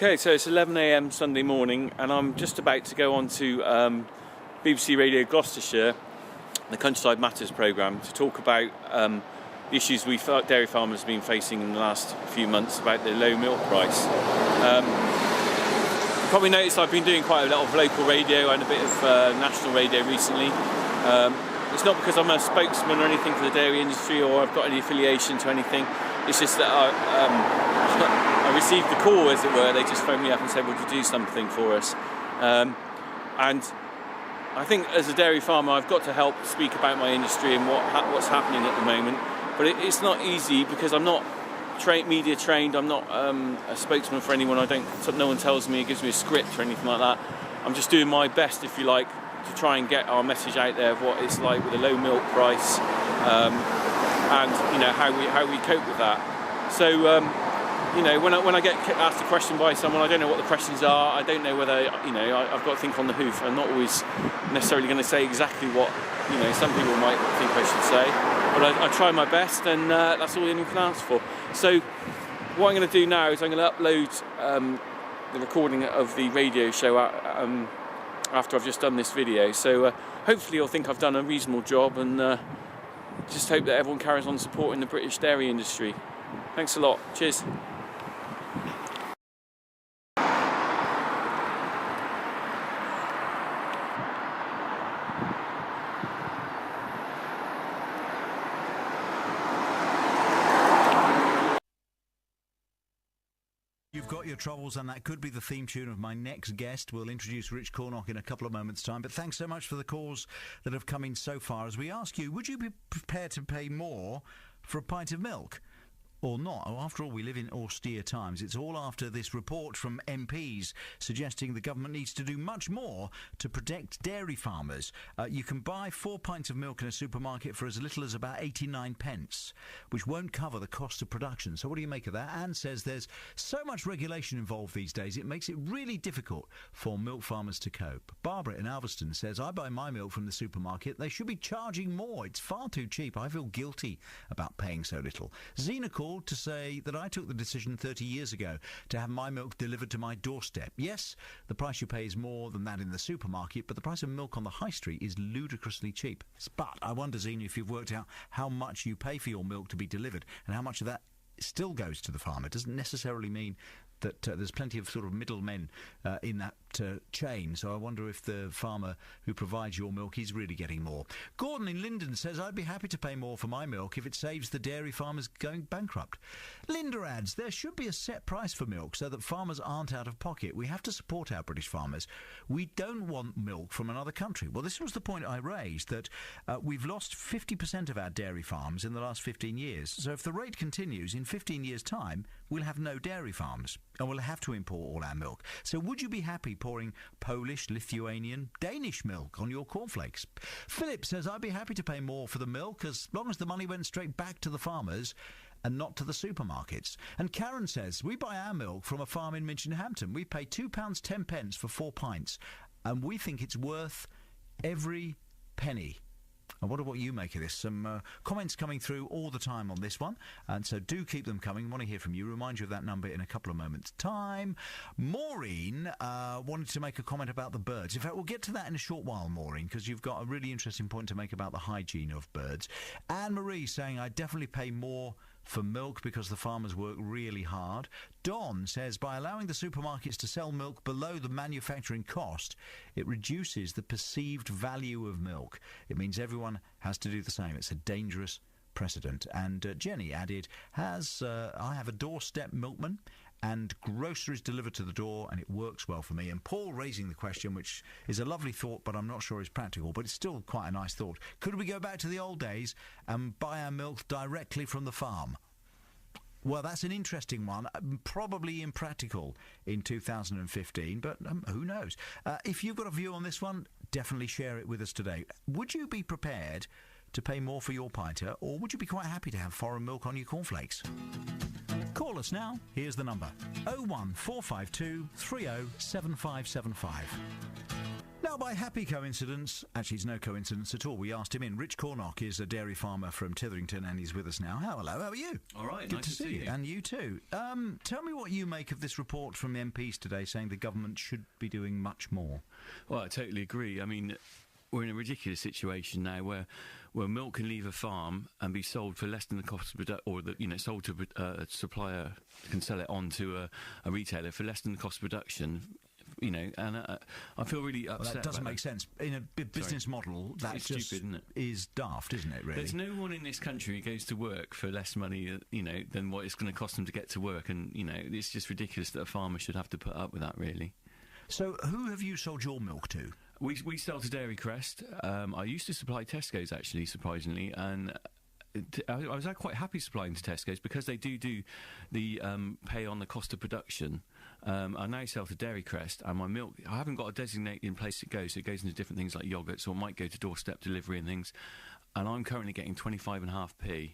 Okay, so it's 11 a.m. Sunday morning, and I'm just about to go on to BBC Radio Gloucestershire, the Countryside Matters programme, to talk about the issues we dairy farmers have been facing in the last few months about the low milk price. You probably noticed I've been doing quite a lot of local radio and a bit of national radio recently. It's not because I'm a spokesman or anything for the dairy industry, or I've got any affiliation to anything. It's just that I received the call, as it were. They just phoned me up and said, would you do something for us? And I think as a dairy farmer, I've got to help speak about my industry and what's happening at the moment. But it's not easy because I'm not media trained. I'm not a spokesman for anyone. No one tells me, gives me a script or anything like that. I'm just doing my best, if you like, to try and get our message out there of what it's like with a low milk price, and how we cope with that. So when I get asked a question by someone, I don't know what the questions are. I don't know whether I've got to think on the hoof. I'm not always necessarily going to say exactly what some people might think I should say, but I try my best, and that's all anyone can ask for. So what I'm going to do now is I'm going to upload the recording of the radio show after I've just done this video. So hopefully you'll think I've done a reasonable job, and just hope that everyone carries on supporting the British dairy industry. Thanks a lot. Cheers. You've got your troubles, and that could be the theme tune of my next guest. We'll introduce Rich Cornock in a couple of moments' time. But thanks so much for the calls that have come in so far. As we ask you, would you be prepared to pay more for a pint of milk? Or not? After all, we live in austere times. It's all after this report from MPs suggesting the government needs to do much more to protect dairy farmers. You can buy 4 pints of milk in a supermarket for as little as about 89 pence, which won't cover the cost of production. So what do you make of that? Anne says there's so much regulation involved these days, it makes it really difficult for milk farmers to cope. Barbara in Alveston says, I buy my milk from the supermarket. They should be charging more. It's far too cheap. I feel guilty about paying so little. Zena called to say that I took the decision 30 years ago to have my milk delivered to my doorstep. Yes, the price you pay is more than that in the supermarket, but the price of milk on the high street is ludicrously cheap. But I wonder, Zena, if you've worked out how much you pay for your milk to be delivered and how much of that still goes to the farmer. It doesn't necessarily mean that there's plenty of sort of middlemen in that chain, so I wonder if the farmer who provides your milk is really getting more. Gordon in Lyndon says, I'd be happy to pay more for my milk if it saves the dairy farmers going bankrupt. Linda adds, there should be a set price for milk so that farmers aren't out of pocket. We have to support our British farmers. We don't want milk from another country. Well, this was the point I raised, that we've lost 50% of our dairy farms in the last 15 years. So if the rate continues, in 15 years' time, we'll have no dairy farms, and we'll have to import all our milk. So would you be happy pouring Polish, Lithuanian, Danish milk on your cornflakes? Philip says, I'd be happy to pay more for the milk as long as the money went straight back to the farmers and not to the supermarkets. And Karen says, we buy our milk from a farm in Minchinhampton. We pay £2.10 for 4 pints, and we think it's worth every penny. I wonder what you make of this. Some comments coming through all the time on this one, and so do keep them coming. I want to hear from you. Remind you of that number in a couple of moments' time. Maureen wanted to make a comment about the birds. In fact, we'll get to that in a short while, Maureen, because you've got a really interesting point to make about the hygiene of birds. Anne-Marie saying, I definitely pay more for milk because the farmers work really hard. Don says, by allowing the supermarkets to sell milk below the manufacturing cost, it reduces the perceived value of milk. It means everyone has to do the same. It's a dangerous precedent. And Jenny added, I have a doorstep milkman and groceries delivered to the door, and it works well for me. And Paul raising the question, which is a lovely thought, but I'm not sure is practical, but it's still quite a nice thought. Could we go back to the old days and buy our milk directly from the farm? Well, that's an interesting one. Probably impractical in 2015, but who knows? If you've got a view on this one, definitely share it with us today. Would you be prepared to pay more for your pinter, or would you be quite happy to have foreign milk on your cornflakes? Call us now. Here's the number: 01452 307575. Now, by happy coincidence, actually it's no coincidence at all, we asked him in. Rich Cornock is a dairy farmer from Titherington, and he's with us now. Hello, how are you? All right, Good nice to see you. And you too. Tell me what you make of this report from MPs today saying the government should be doing much more. Well, I totally agree. I mean, we're in a ridiculous situation now where milk can leave a farm and be sold for less than the cost of production, or sold to a supplier can sell it on to a retailer for less than the cost of production. And I feel really upset. Well, that doesn't make sense. In a business model, that's just stupid, isn't it? Is daft, isn't it, really? There's no one in this country who goes to work for less money, than what it's going to cost them to get to work. And, it's just ridiculous that a farmer should have to put up with that, really. So who have you sold your milk to? We sell to Dairy Crest. I used to supply Tesco's, actually, surprisingly, and I was quite happy supplying to Tesco's because they do the pay on the cost of production. I now sell to Dairy Crest, and my milk, I haven't got a designated place it goes, so it goes into different things like yoghurts, or it might go to doorstep delivery and things, and I'm currently getting 25.5p,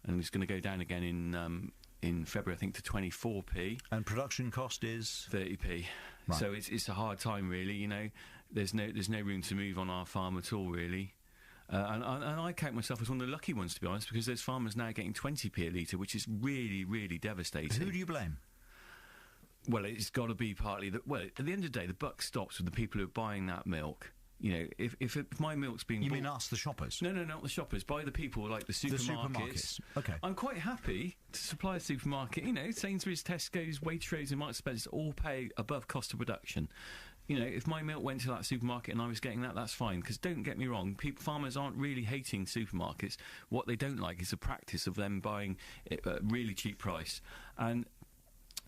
and it's going to go down again in February, I think, to 24p. And production cost is 30p. Right. So it's a hard time, really. There's no room to move on our farm at all, really. And I count myself as one of the lucky ones, to be honest, because there's farmers now getting 20p a litre, which is really, really devastating. Who do you blame? Well, it's got to be partly that. Well, at the end of the day, the buck stops with the people who are buying that milk. If my milk's being... You mean us, the shoppers? No, not the shoppers. By the people like the supermarkets. Okay. I'm quite happy to supply a supermarket. Sainsbury's, Tesco's, Waitrose and Marks & Spencer all pay above cost of production. If my milk went to that supermarket and I was getting that, that's fine. Because don't get me wrong, farmers aren't really hating supermarkets. What they don't like is the practice of them buying it at a really cheap price. And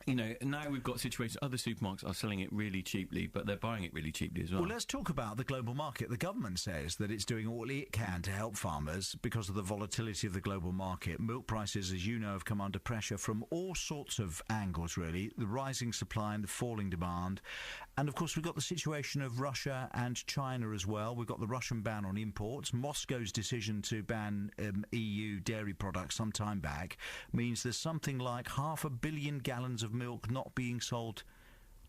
now we've got situations, other supermarkets are selling it really cheaply, but they're buying it really cheaply as well. Well, let's talk about the global market. The government says that it's doing all it can to help farmers because of the volatility of the global market. Milk prices, as you know, have come under pressure from all sorts of angles, really. The rising supply and the falling demand. And, of course, we've got the situation of Russia and China as well. We've got the Russian ban on imports. Moscow's decision to ban EU dairy products some time back means there's something like 500 million gallons of milk not being sold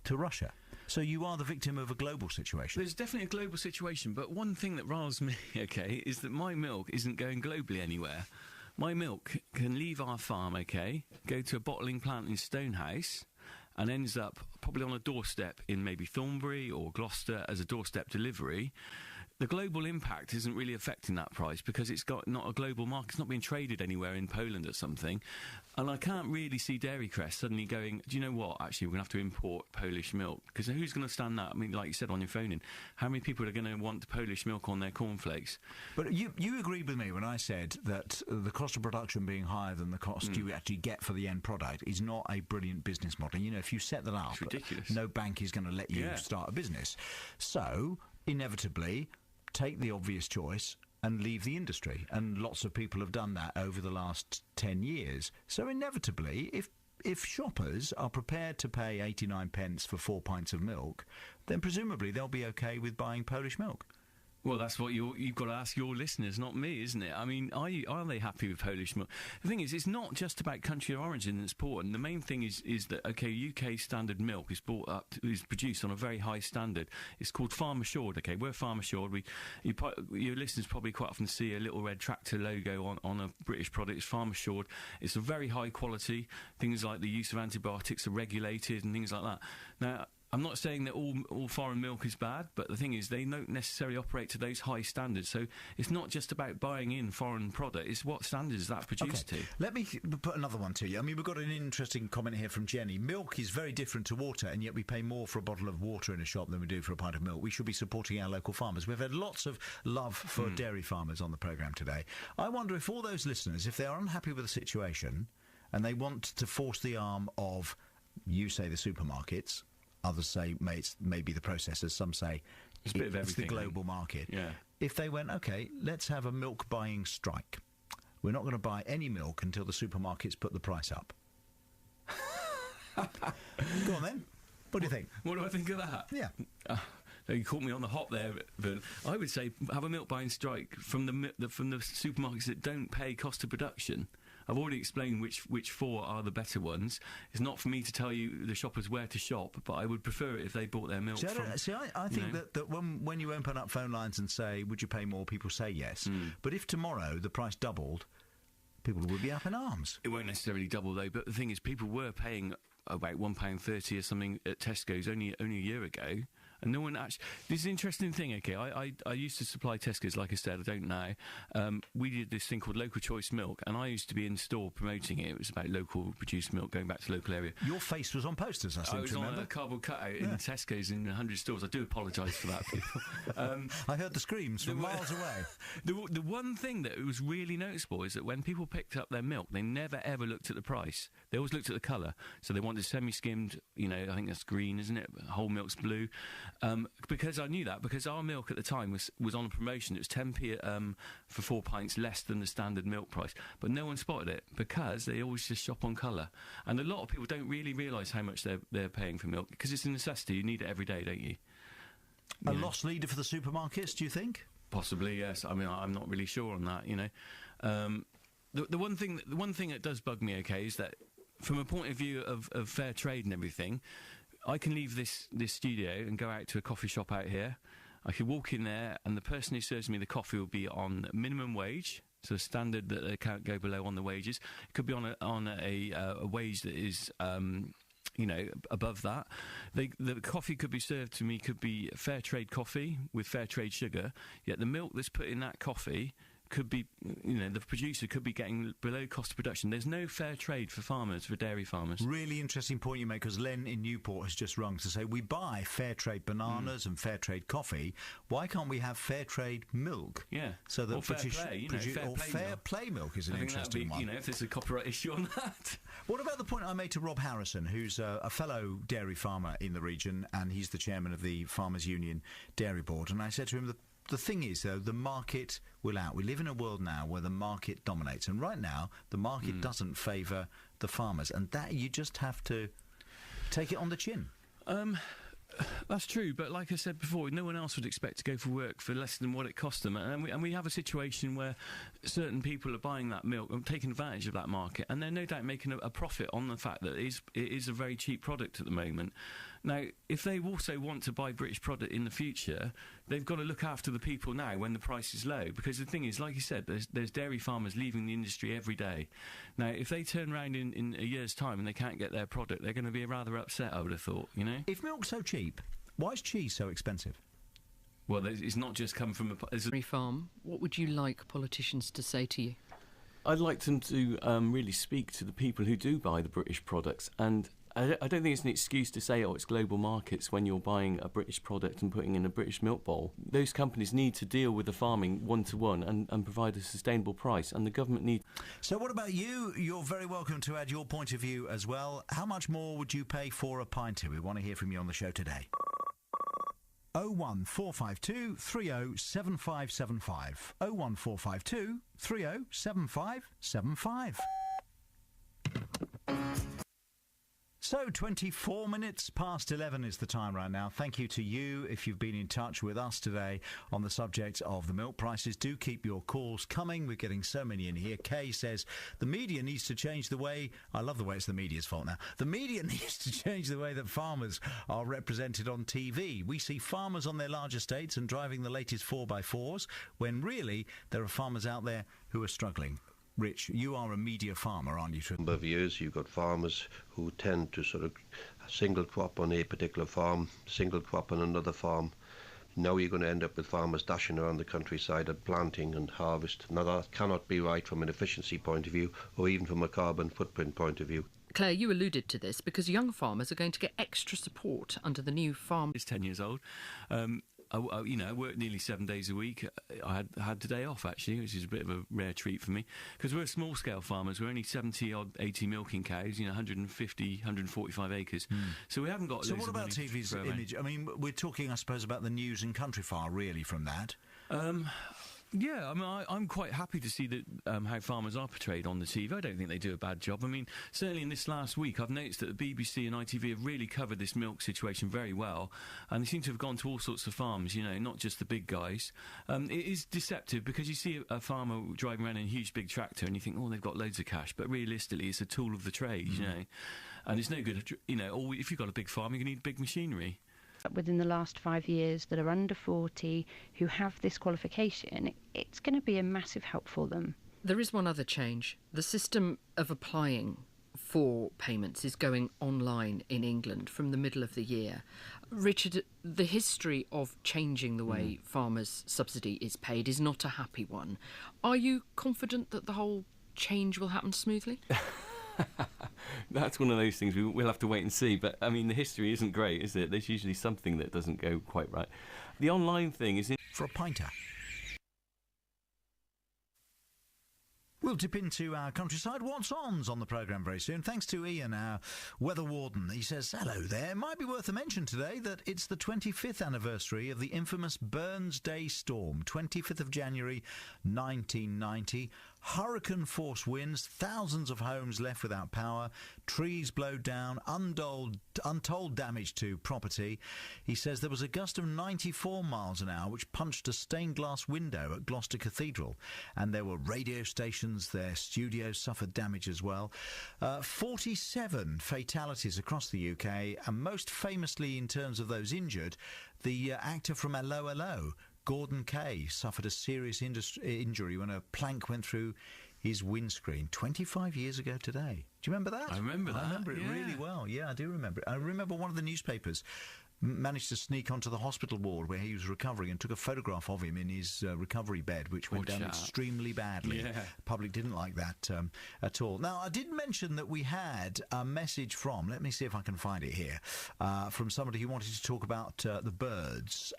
to Russia. So you are the victim of a global situation. There's definitely a global situation, but one thing that riles me, is that my milk isn't going globally anywhere. My milk can leave our farm, go to a bottling plant in Stonehouse, and ends up probably on a doorstep in maybe Thornbury or Gloucester as a doorstep delivery. The global impact isn't really affecting that price because it's got not a global market. It's not being traded anywhere in Poland or something. And I can't really see Dairy Crest suddenly going, do you know what, actually, we're going to have to import Polish milk. Because who's going to stand that? I mean, like you said on your phone in, how many people are going to want Polish milk on their cornflakes? But you agreed with me when I said that the cost of production being higher than the cost you actually get for the end product is not a brilliant business model. If you set that up, it's ridiculous. No bank is going to let you start a business. So, inevitably, take the obvious choice and leave the industry. And lots of people have done that over the last 10 years. So inevitably, if shoppers are prepared to pay 89 pence for 4 pints of milk, then presumably they'll be okay with buying Polish milk. Well, that's what you've got to ask your listeners, not me, isn't it? I mean, are they happy with Polish milk? The thing is, it's not just about country of origin that's important. The main thing is that, UK standard milk is is produced on a very high standard. It's called Farm Assured, We're Farm Assured. Your listeners probably quite often see a little red tractor logo on a British product. It's Farm Assured. It's a very high quality. Things like the use of antibiotics are regulated and things like that. Now, I'm not saying that all foreign milk is bad, but the thing is they don't necessarily operate to those high standards. So it's not just about buying in foreign product, it's what standards that's produced to. Let me put another one to you. I mean, we've got an interesting comment here from Jenny. Milk is very different to water, and yet we pay more for a bottle of water in a shop than we do for a pint of milk. We should be supporting our local farmers. We've had lots of love for dairy farmers on the programme today. I wonder if all those listeners, if they are unhappy with the situation and they want to force the arm of, you say, the supermarkets, others say maybe the processors, some say it's a bit of everything, the global market. Yeah. If they went, OK, let's have a milk buying strike. We're not going to buy any milk until the supermarkets put the price up. Go on then. What do you think? What do I think of that? Yeah. You caught me on the hop there, Vern. I would say have a milk buying strike from the supermarkets that don't pay cost of production. I've already explained which 4 are the better ones. It's not for me to tell you, the shoppers, where to shop, but I would prefer it if they bought their milk from... I think that when you open up phone lines and say, would you pay more, people say yes. But if tomorrow the price doubled, people would be up in arms. It won't necessarily double, though, but the thing is, people were paying about £1.30 or something at Tesco's only a year ago, and no one actually... This is an interesting thing, okay? I used to supply Tesco's, like I said, I don't now. We did this thing called Local Choice Milk, and I used to be in store promoting it. It was about local produced milk, going back to local area. Your face was on posters, I seem to remember. On a cardboard cutout in Tesco's in 100 stores. I do apologise for that, people. I heard the screams from miles away. The one thing that was really noticeable is that when people picked up their milk, they never ever looked at the price. They always looked at the colour. So they wanted semi-skimmed, I think that's green, isn't it? Whole milk's blue. Because I knew that, because our milk at the time was on a promotion. It was 10p for 4 pints less than the standard milk price. But no one spotted it, because they always just shop on colour. And a lot of people don't really realise how much they're paying for milk, because it's a necessity. You need it every day, don't you? A loss leader for the supermarkets, do you think? Possibly, yes. I mean, I'm not really sure on that, The one thing that does bug me, okay, is that from a point of view of fair trade and everything, I can leave this studio and go out to a coffee shop out here. I could walk in there, and the person who serves me the coffee will be on minimum wage, so a standard that they can't go below on the wages. It could be on a wage that is above that. The coffee could be served to me, could be fair trade coffee with fair trade sugar, yet the milk that's put in that coffee could be, the producer could be getting below cost of production. There's no fair trade for farmers, for dairy farmers. Really interesting point you make, because Len in Newport has just rung to say, we buy fair trade bananas and fair trade coffee. Why can't we have fair trade milk? Yeah. So that or fair play milk is an interesting one. If there's a copyright issue on that. What about the point I made to Rob Harrison, who's a fellow dairy farmer in the region, and he's the chairman of the Farmers Union Dairy Board, and I said to him, the thing is, though, the market will out. We live in a world now where the market dominates, and right now the market doesn't favour the farmers, and that you just have to take it on the chin. That's true, but like I said before, no one else would expect to go for work for less than what it cost them, and we have a situation where certain people are buying that milk and taking advantage of that market, and they're no doubt making a profit on the fact that it is a very cheap product at the moment. Now, if they also want to buy British product in the future, they've got to look after the people now when the price is low, because the thing is, like you said, there's dairy farmers leaving the industry every day. Now, if they turn around in a year's time and they can't get their product, they're going to be rather upset, I would have thought, If milk's so cheap, why is cheese so expensive? Well, it's not just come from a farm. What would you like politicians to say to you? I'd like them to really speak to the people who do buy the British products, and I don't think it's an excuse to say, it's global markets when you're buying a British product and putting in a British milk bowl. Those companies need to deal with the farming one-to-one and provide a sustainable price, and the government needs... So what about you? You're very welcome to add your point of view as well. How much more would you pay for a pint? We want to hear from you on the show today. 01452 307575. 01452 307575. So, 24 minutes past 11 is the time right now. Thank you to you if you've been in touch with us today on the subject of the milk prices. Do keep your calls coming. We're getting so many in here. Kay says, the media needs to change the way... I love the way it's the media's fault now. The media needs to change the way that farmers are represented on TV. We see farmers on their large estates and driving the latest 4x4s, when really there are farmers out there who are struggling. Rich, you are a media farmer, aren't you? For a number of years, you've got farmers who tend to sort of single crop on a particular farm, single crop on another farm. Now you're going to end up with farmers dashing around the countryside at planting and harvest. Now that cannot be right from an efficiency point of view, or even from a carbon footprint point of view. Claire, you alluded to this, because young farmers are going to get extra support under the new farm... It's 10 years old. I work nearly 7 days a week. I had today off, actually, which is a bit of a rare treat for me, because we're small-scale farmers. We're only 80 milking cows, 150, 145 acres. So we haven't got... So what about TV's image? I mean, we're talking, I suppose, about the news and country file, really, from that. Yeah, I mean, I'm quite happy to see that how farmers are portrayed on the TV. I don't think they do a bad job. I mean, certainly in this last week, I've noticed that the BBC and ITV have really covered this milk situation very well, and they seem to have gone to all sorts of farms, you know, not just the big guys. It is deceptive because you see a farmer driving around in a huge big tractor and you think, oh, they've got loads of cash, but realistically it's a tool of the trade, you know, and it's no good, you know, or if you've got a big farm, you need big machinery. Within the last 5 years that are under 40 who have this qualification, it's going to be a massive help for them. There is one other change. The system of applying for payments is going online in England from the middle of the year. Richard, the history of changing the way farmers' subsidy is paid is not a happy one. Are you confident that the whole change will happen smoothly? That's one of those things we'll have to wait and see. But, I mean, the history isn't great, is it? There's usually something that doesn't go quite right. The online thing is... For a pinter. We'll dip into our countryside. What's on the programme very soon. Thanks to Ian, our weather warden. He says, hello there. It might be worth a mention today that it's the 25th anniversary of the infamous Burns Day storm. 25th of January, 1990. Hurricane-force winds, thousands of homes left without power, trees blowed down, untold damage to property. He says there was a gust of 94 miles an hour which punched a stained glass window at Gloucester Cathedral, and there were radio stations, their studios suffered damage as well. 47 fatalities across the UK, and most famously in terms of those injured, the actor from Hello Hello, Gordon Kay, suffered a serious injury when a plank went through his windscreen 25 years ago today. Do you remember that? I remember that. I remember it really well. Yeah, I do remember it. I remember one of the newspapers managed to sneak onto the hospital ward where he was recovering and took a photograph of him in his recovery bed, which went down extremely badly. Yeah. The public didn't like that at all. Now, I did mention that we had a message from, let me see if I can find it here, from somebody who wanted to talk about the birds.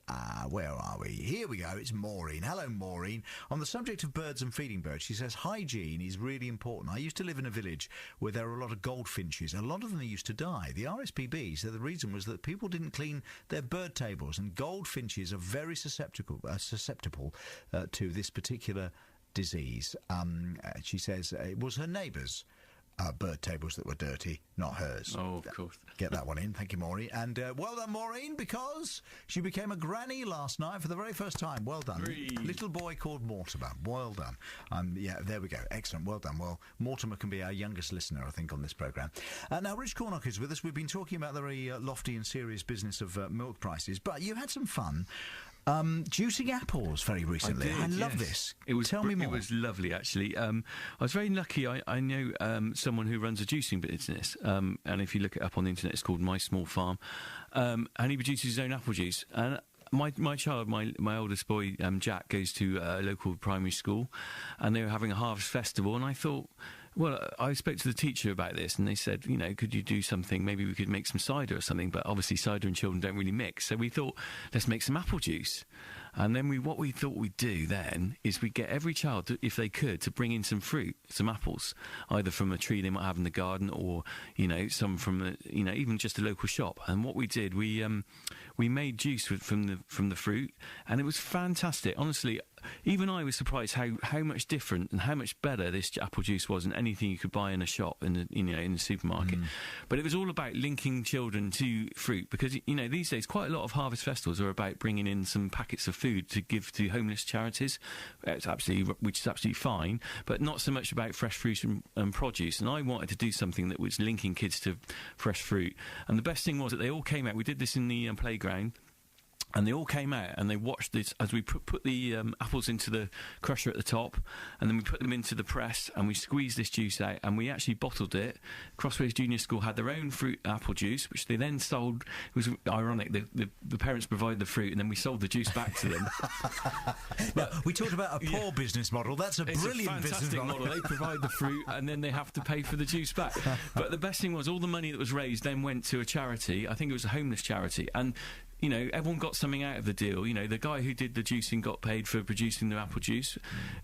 Where are we? Here we go. It's Maureen. Hello, Maureen. On the subject of birds and feeding birds, she says, hygiene is really important. I used to live in a village where there were a lot of goldfinches. A lot of them used to die. The RSPB said the reason was that people didn't clean their bird tables, and goldfinches are very susceptible to this particular disease. She says it was her neighbours' bird tables that were dirty, not hers. Oh, of course. Get that one in. Thank you, Maureen. And well done, Maureen, because she became a granny last night for the very first time. Well done. Little boy called Mortimer. Well done. Yeah, there we go. Excellent. Well done. Well, Mortimer can be our youngest listener, I think, on this programme. Now, Rich Cornock is with us. We've been talking about the very lofty and serious business of milk prices, but you had some fun juicing apples very recently. I love this. Tell me more. It was lovely, actually. I was very lucky. I know someone who runs a juicing business, and if you look it up on the internet, it's called My Small Farm, and he produces his own apple juice. And my child, my oldest boy, Jack, goes to a local primary school, and they were having a harvest festival, and I thought, well, I spoke to the teacher about this, and they said, you know, could you do something? Maybe we could make some cider or something, but obviously cider and children don't really mix. So we thought, let's make some apple juice. And then what we thought we'd do then is we'd get every child, if they could, to bring in some fruit, some apples, either from a tree they might have in the garden or, you know, some from, even just a local shop. And what we did, we made juice from the fruit, and it was fantastic. Honestly, even I was surprised how much different and how much better this apple juice was than anything you could buy in a shop in the supermarket. But it was all about linking children to fruit, because these days quite a lot of harvest festivals are about bringing in some packets of food to give to homeless charities, which is absolutely fine, but not so much about fresh fruit and produce. And I wanted to do something that was linking kids to fresh fruit. And the best thing was that they all came out. We did this in the playground. And they all came out and they watched this as we put the apples into the crusher at the top, and then we put them into the press and we squeezed this juice out, and we actually bottled it. Crossways Junior School had their own fruit apple juice, which they then sold. It was ironic. The parents provided the fruit, and then we sold the juice back to them. But we talked about a poor business model. That's a brilliant business model. They provide the fruit, and then they have to pay for the juice back. But the best thing was all the money that was raised then went to a charity. I think it was a homeless charity, and you know, everyone got something out of the deal. You know, the guy who did the juicing got paid for producing the apple juice.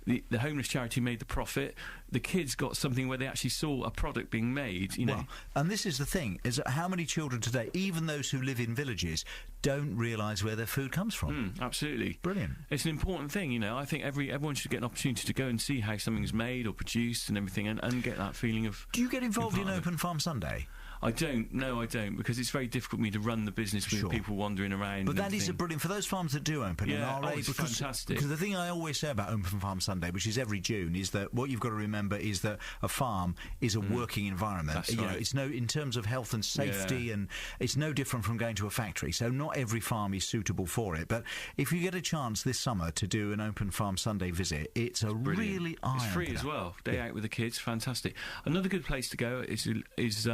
The homeless charity made the profit. The kids got something where they actually saw a product being made, you know. Well, and this is the thing, is that how many children today, even those who live in villages, don't realise where their food comes from. Absolutely. Brilliant. It's an important thing, you know. I think everyone should get an opportunity to go and see how something's made or produced and everything, and get that feeling of... Do you get involved in Open Farm Sunday? I don't, because it's very difficult for me to run the business with people wandering around. But that is a brilliant, for those farms that do open and are able, it's fantastic. Because the thing I always say about Open Farm Sunday, which is every June, is that what you've got to remember is that a farm is a working environment. That's you right. know, it's in terms of health and safety, and it's no different from going to a factory. So not every farm is suitable for it. But if you get a chance this summer to do an Open Farm Sunday visit, it's really eye-opener. It's free as well. Day out with the kids, fantastic. Another good place to go is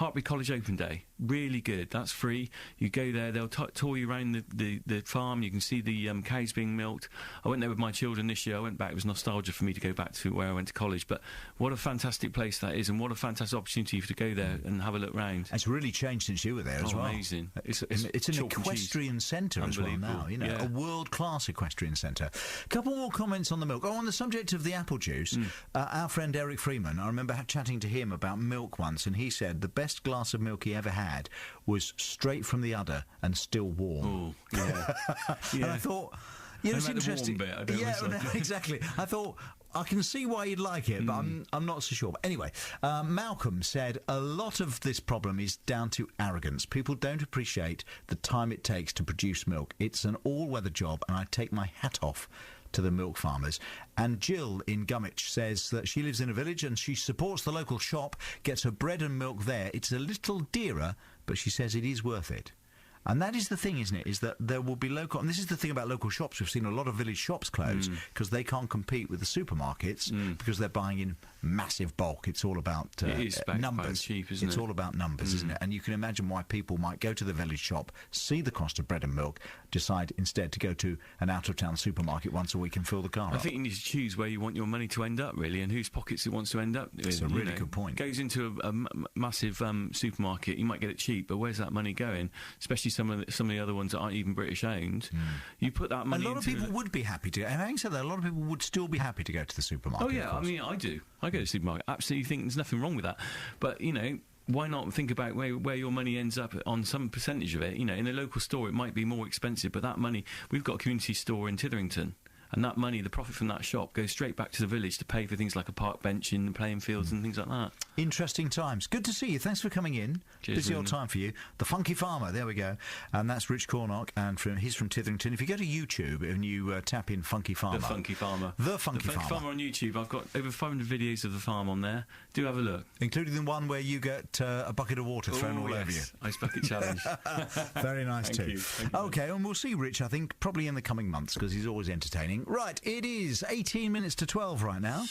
Hartbury College Open Day. Really good. That's free. You go there, they'll tour you around the farm. You can see the cows being milked. I went there with my children this year. I went back. It was nostalgia for me to go back to where I went to college. But what a fantastic place that is, and what a fantastic opportunity to go there and have a look round. It's really changed since you were there as well. Amazing. It's an equestrian centre as well now. You know, a world-class equestrian centre. A couple more comments on the milk. On the subject of the apple juice, our friend Eric Freeman, I remember chatting to him about milk once, and he said the best glass of milk he ever had was straight from the udder and still warm. Oh, yeah. And I thought, you know, it's interesting. The warm bit, I don't like exactly. I thought, I can see why you'd like it, but I'm not so sure. But anyway, Malcolm said a lot of this problem is down to arrogance. People don't appreciate the time it takes to produce milk. It's an all-weather job, and I take my hat off to the milk farmers. And Jill in Gummidge says that she lives in a village and she supports the local shop, gets her bread and milk there. It's a little dearer, but she says it is worth it. And that is the thing, isn't it, is that there will be local... And this is the thing about local shops. We've seen a lot of village shops close because they can't compete with the supermarkets because they're buying in massive bulk. It's all about numbers. Cheap, isn't it's it? all about numbers, isn't it? And you can imagine why people might go to the village shop, see the cost of bread and milk, decide instead to go to an out-of-town supermarket once a week and fill the car up. I think you need to choose where you want your money to end up, really, and whose pockets it wants to end up in. It's a really good point. Goes into a massive supermarket, you might get it cheap, but where's that money going? Especially some of the other ones that aren't even British owned. You put that money. A lot of people would be happy to. And having said that, a lot of people would still be happy to go to the supermarket. Oh yeah, I mean, I do. I go to the supermarket. Absolutely, think there's nothing wrong with that. But you know, why not think about where your money ends up on some percentage of it? You know, in a local store, it might be more expensive, but that money, we've got a community store in Titherington. And that money, the profit from that shop, goes straight back to the village to pay for things like a park bench in the playing fields and things like that. Interesting times. Good to see you. Thanks for coming in. Cheers, busy old time for you. The Funky Farmer, there we go. And that's Rich Cornock, and he's from Titherington. If you go to YouTube and you tap in Funky Farmer... The Funky Farmer. The Funky Farmer on YouTube. I've got over 500 videos of the farm on there. Do have a look. Including the one where you get a bucket of water thrown all over you. Ice bucket challenge. Very nice too. Thank you. Okay, and we'll see Rich, I think, probably in the coming months, because he's always entertaining. Right, it is 18 minutes to 12 right now.